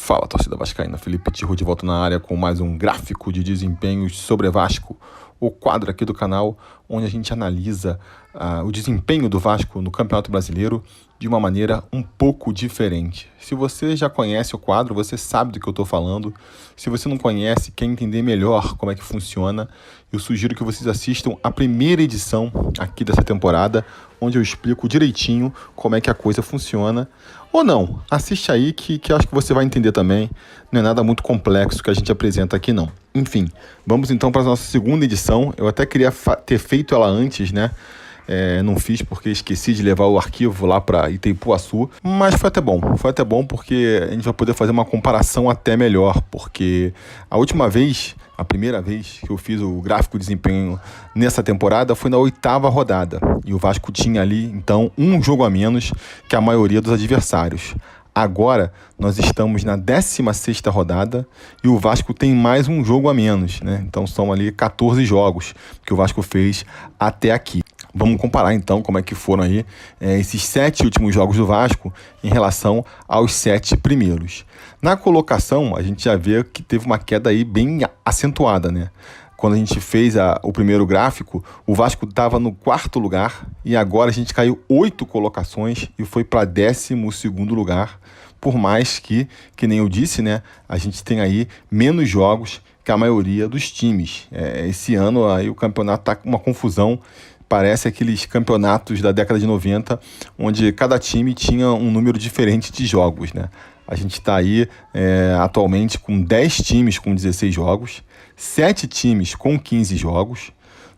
Fala, torcida vascaína, Felipe Tirro de volta na área com mais um gráfico de desempenhos sobre Vasco, o quadro aqui do canal onde a gente analisa o desempenho do Vasco no Campeonato Brasileiro de uma maneira um pouco diferente. Se você já conhece o quadro, você sabe do que eu estou falando. Se você não conhece, quer entender melhor como é que funciona, eu sugiro que vocês assistam a primeira edição aqui dessa temporada, onde eu explico direitinho como é que a coisa funciona. Ou não, assiste aí que eu acho que você vai entender também. Não é nada muito complexo que a gente apresenta aqui não. Enfim, vamos então para a nossa segunda edição. Eu até queria ter feito ela antes, né? Não fiz porque esqueci de levar o arquivo lá para Itaipuaçu, mas foi até bom porque a gente vai poder fazer uma comparação até melhor, porque a primeira vez que eu fiz o gráfico de desempenho nessa temporada foi na 8ª rodada, e o Vasco tinha ali então um jogo a menos que a maioria dos adversários. Agora nós estamos na 16ª rodada e o Vasco tem mais um jogo a menos, né? Então são ali 14 jogos que o Vasco fez até aqui. Vamos comparar então como é que foram aí esses 7 últimos jogos do Vasco em relação aos 7 primeiros. Na colocação, a gente já vê que teve uma queda aí bem acentuada, né? Quando a gente fez o primeiro gráfico, o Vasco estava no 4º lugar e agora a gente caiu 8 colocações e foi para 12º lugar. Por mais que nem eu disse, né, a gente tem aí menos jogos que a maioria dos times. Esse ano aí o campeonato está com uma confusão. Parece aqueles campeonatos da década de 90, onde cada time tinha um número diferente de jogos, né? A gente está aí atualmente com 10 times com 16 jogos, 7 times com 15 jogos,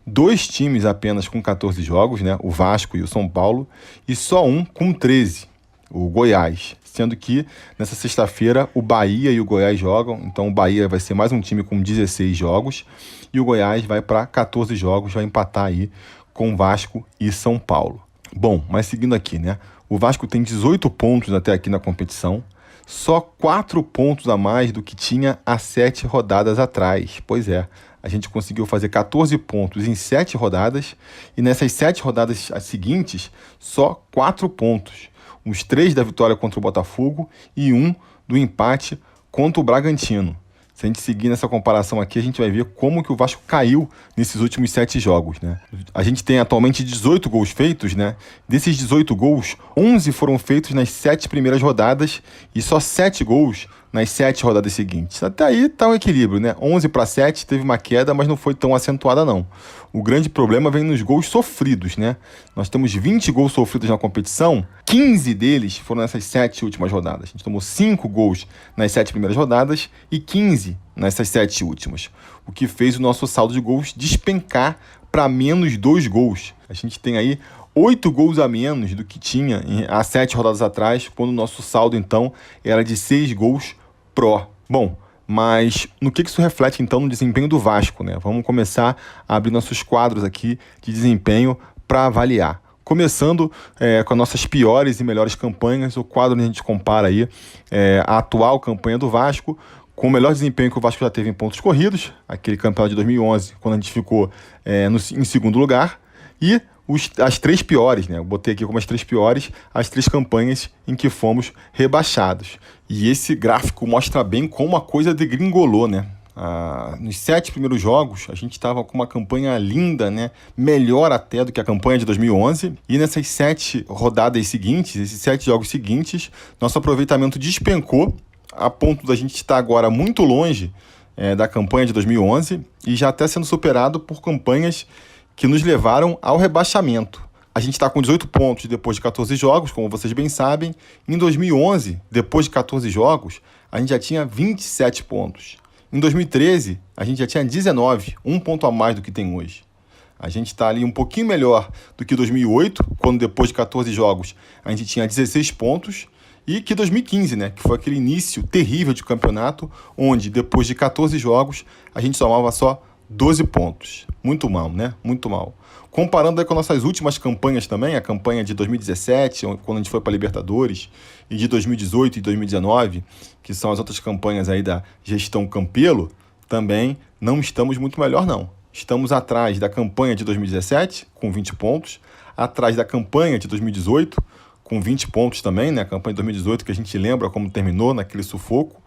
2 times apenas com 14 jogos, né? O Vasco e o São Paulo, e só um com 13, o Goiás. Sendo que nessa sexta-feira o Bahia e o Goiás jogam, então o Bahia vai ser mais um time com 16 jogos, e o Goiás vai para 14 jogos, vai empatar aí com Vasco e São Paulo. Bom, mas seguindo aqui, né? O Vasco tem 18 pontos até aqui na competição, só 4 pontos a mais do que tinha há 7 rodadas atrás. Pois é, a gente conseguiu fazer 14 pontos em 7 rodadas, e nessas 7 rodadas seguintes, só 4 pontos. Os 3 da vitória contra o Botafogo e 1 do empate contra o Bragantino. Se a gente seguir nessa comparação aqui, a gente vai ver como que o Vasco caiu nesses últimos 7 jogos, né? A gente tem atualmente 18 gols feitos, né? Desses 18 gols, 11 foram feitos nas 7 primeiras rodadas e só 7 gols nas 7 rodadas seguintes. Até aí tá um equilíbrio, né? 11 para 7, teve uma queda, mas não foi tão acentuada não. O grande problema vem nos gols sofridos, né? Nós temos 20 gols sofridos na competição, 15 deles foram nessas 7 últimas rodadas. A gente tomou 5 gols nas 7 primeiras rodadas e 15 nessas 7 últimas, o que fez o nosso saldo de gols despencar para menos 2 gols. A gente tem aí 8 gols a menos do que tinha há 7 rodadas atrás, quando o nosso saldo então era de 6 gols pró. Bom, mas no que isso reflete então no desempenho do Vasco, né? Vamos começar a abrir nossos quadros aqui de desempenho para avaliar. Começando com as nossas piores e melhores campanhas, o quadro onde a gente compara aí a atual campanha do Vasco com o melhor desempenho que o Vasco já teve em pontos corridos, aquele campeonato de 2011, quando a gente ficou em segundo lugar, e as 3 piores, né? Eu botei aqui como as 3 piores, as 3 campanhas em que fomos rebaixados. E esse gráfico mostra bem como a coisa degringolou, né? Nos 7 primeiros jogos, a gente estava com uma campanha linda, né? Melhor até do que a campanha de 2011. E nessas 7 rodadas seguintes, esses 7 jogos seguintes, nosso aproveitamento despencou, a ponto da gente estar agora muito longe da campanha de 2011 e já até sendo superado por campanhas que nos levaram ao rebaixamento. A gente está com 18 pontos depois de 14 jogos, como vocês bem sabem. Em 2011, depois de 14 jogos, a gente já tinha 27 pontos. Em 2013, a gente já tinha 19, um ponto a mais do que tem hoje. A gente está ali um pouquinho melhor do que 2008, quando depois de 14 jogos a gente tinha 16 pontos, e que 2015, né, que foi aquele início terrível de campeonato, onde depois de 14 jogos a gente somava só 12 pontos. Muito mal, né? Muito mal. Comparando aí com nossas últimas campanhas também, a campanha de 2017, quando a gente foi para a Libertadores, e de 2018 e 2019, que são as outras campanhas aí da gestão Campelo, também não estamos muito melhor, não. Estamos atrás da campanha de 2017, com 20 pontos, atrás da campanha de 2018, com 20 pontos também, né? A campanha de 2018, que a gente lembra como terminou naquele sufoco,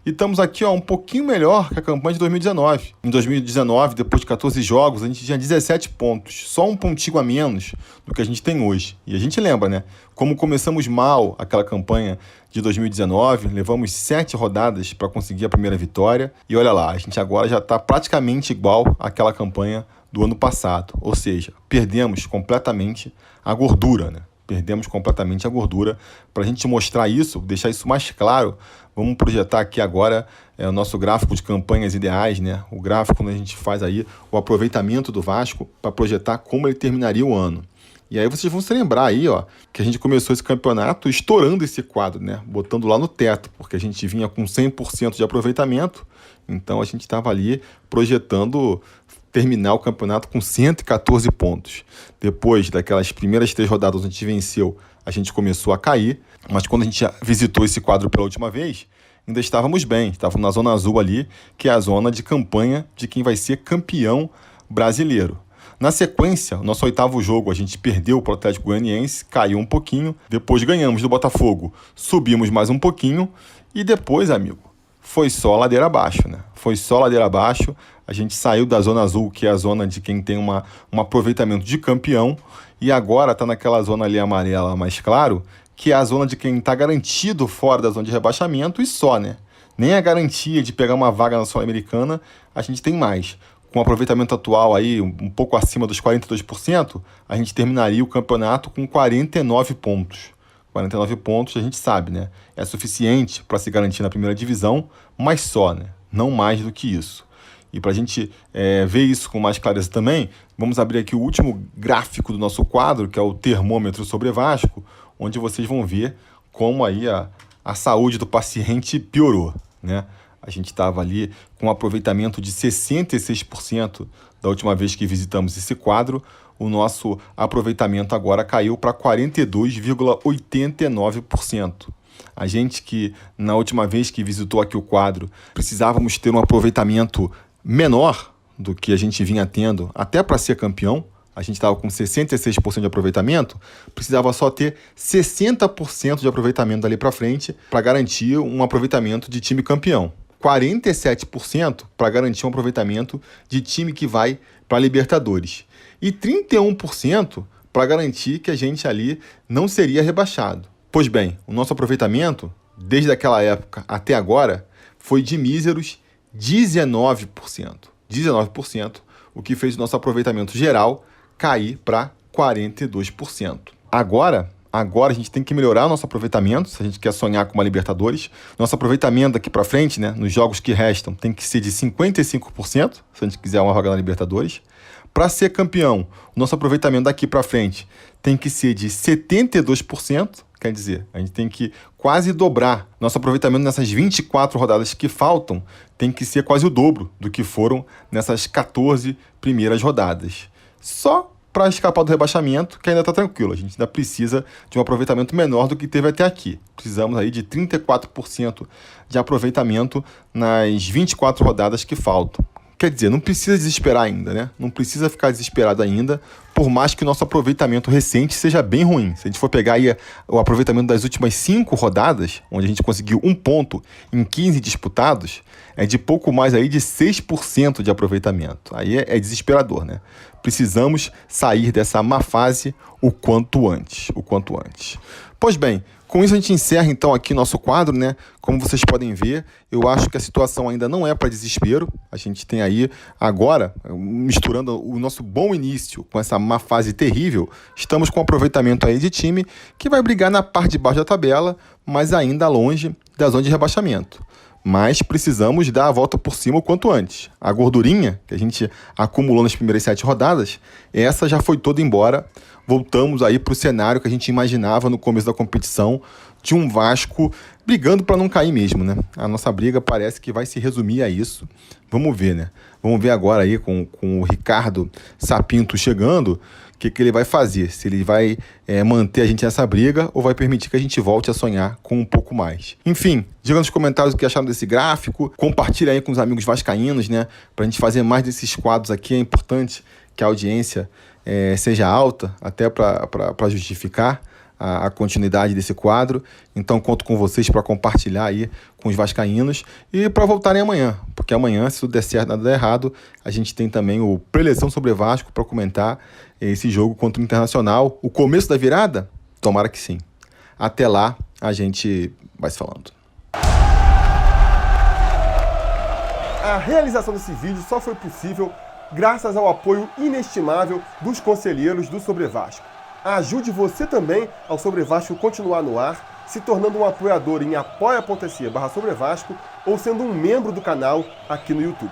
E estamos aqui, ó, um pouquinho melhor que a campanha de 2019. Em 2019, depois de 14 jogos, a gente tinha 17 pontos. Só um pontinho a menos do que a gente tem hoje. E a gente lembra, né? Como começamos mal aquela campanha de 2019, levamos 7 rodadas para conseguir a primeira vitória. E olha lá, a gente agora já está praticamente igual àquela campanha do ano passado. Ou seja, perdemos completamente a gordura, né? Perdemos completamente a gordura. Para a gente mostrar isso, deixar isso mais claro, vamos projetar aqui agora o nosso gráfico de campanhas ideais, né? O gráfico onde a gente faz aí o aproveitamento do Vasco para projetar como ele terminaria o ano. E aí vocês vão se lembrar aí, ó, que a gente começou esse campeonato estourando esse quadro, né? Botando lá no teto, porque a gente vinha com 100% de aproveitamento. Então a gente estava ali projetando terminar o campeonato com 114 pontos. Depois daquelas primeiras 3 rodadas onde a gente venceu, a gente começou a cair, mas quando a gente visitou esse quadro pela última vez, ainda estávamos bem, estávamos na zona azul ali, que é a zona de campanha de quem vai ser campeão brasileiro. Na sequência, o nosso 8º jogo, a gente perdeu para o Atlético Goianiense, caiu um pouquinho, depois ganhamos do Botafogo, subimos mais um pouquinho, e depois, amigo, foi só ladeira abaixo, né? Foi só ladeira abaixo. A gente saiu da zona azul, que é a zona de quem tem um aproveitamento de campeão, e agora está naquela zona ali amarela mais claro, que é a zona de quem está garantido fora da zona de rebaixamento e só, né? Nem a garantia de pegar uma vaga na Sul-Americana a gente tem mais. Com o aproveitamento atual aí, um pouco acima dos 42%, a gente terminaria o campeonato com 49 pontos. 49 pontos, a gente sabe, né? É suficiente para se garantir na primeira divisão, mas só, né? Não mais do que isso. E para a gente ver isso com mais clareza também, vamos abrir aqui o último gráfico do nosso quadro, que é o termômetro sobre Vasco, onde vocês vão ver como aí a saúde do paciente piorou, né? A gente estava ali com um aproveitamento de 66% da última vez que visitamos esse quadro. O nosso aproveitamento agora caiu para 42,89%. A gente que, na última vez que visitou aqui o quadro, precisávamos ter um aproveitamento menor do que a gente vinha tendo até para ser campeão. A gente estava com 66% de aproveitamento, precisava só ter 60% de aproveitamento dali para frente para garantir um aproveitamento de time campeão. 47% para garantir um aproveitamento de time que vai para a Libertadores. E 31% para garantir que a gente ali não seria rebaixado. Pois bem, o nosso aproveitamento, desde aquela época até agora, foi de míseros 19%. 19%, o que fez o nosso aproveitamento geral cair para 42%. Agora a gente tem que melhorar o nosso aproveitamento, se a gente quer sonhar com uma Libertadores. Nosso aproveitamento daqui para frente, né, nos jogos que restam, tem que ser de 55%, se a gente quiser uma vaga na Libertadores. Para ser campeão, o nosso aproveitamento daqui para frente tem que ser de 72%, quer dizer, a gente tem que quase dobrar. Nosso aproveitamento nessas 24 rodadas que faltam tem que ser quase o dobro do que foram nessas 14 primeiras rodadas. Só para escapar do rebaixamento, que ainda está tranquilo. A gente ainda precisa de um aproveitamento menor do que teve até aqui. Precisamos aí de 34% de aproveitamento nas 24 rodadas que faltam. Quer dizer, não precisa desesperar ainda, né? Não precisa ficar desesperado ainda, por mais que o nosso aproveitamento recente seja bem ruim. Se a gente for pegar aí o aproveitamento das últimas 5 rodadas, onde a gente conseguiu 1 ponto em 15 disputados, é de pouco mais aí de 6% de aproveitamento. Aí é desesperador, né? Precisamos sair dessa má fase o quanto antes. Pois bem, com isso a gente encerra então aqui nosso quadro, né? Como vocês podem ver, eu acho que a situação ainda não é para desespero. A gente tem aí agora, misturando o nosso bom início com essa má fase terrível, estamos com um aproveitamento aí de time que vai brigar na parte de baixo da tabela, mas ainda longe da zona de rebaixamento. Mas precisamos dar a volta por cima o quanto antes. A gordurinha que a gente acumulou nas primeiras 7 rodadas, essa já foi toda embora. Voltamos aí para o cenário que a gente imaginava no começo da competição, de um Vasco brigando para não cair mesmo, né? A nossa briga parece que vai se resumir a isso. Vamos ver, né? Vamos ver agora aí com o Ricardo Sapinto chegando, o que ele vai fazer. Se ele vai manter a gente nessa briga ou vai permitir que a gente volte a sonhar com um pouco mais. Enfim, diga nos comentários o que acharam desse gráfico. Compartilha aí com os amigos vascaínos, né? Para a gente fazer mais desses quadros aqui. É importante que a audiência seja alta, até para justificar a continuidade desse quadro. Então conto com vocês para compartilhar aí com os vascaínos e para voltarem amanhã, porque amanhã, se tudo der certo, nada der errado, a gente tem também o Preleção sobre Vasco para comentar esse jogo contra o Internacional. O começo da virada? Tomara que sim. Até lá, a gente vai se falando. A realização desse vídeo só foi possível graças ao apoio inestimável dos conselheiros do Sobre Vasco. Ajude você também ao Sobre Vasco continuar no ar, se tornando um apoiador em apoia.se/Sobre Vasco ou sendo um membro do canal aqui no YouTube.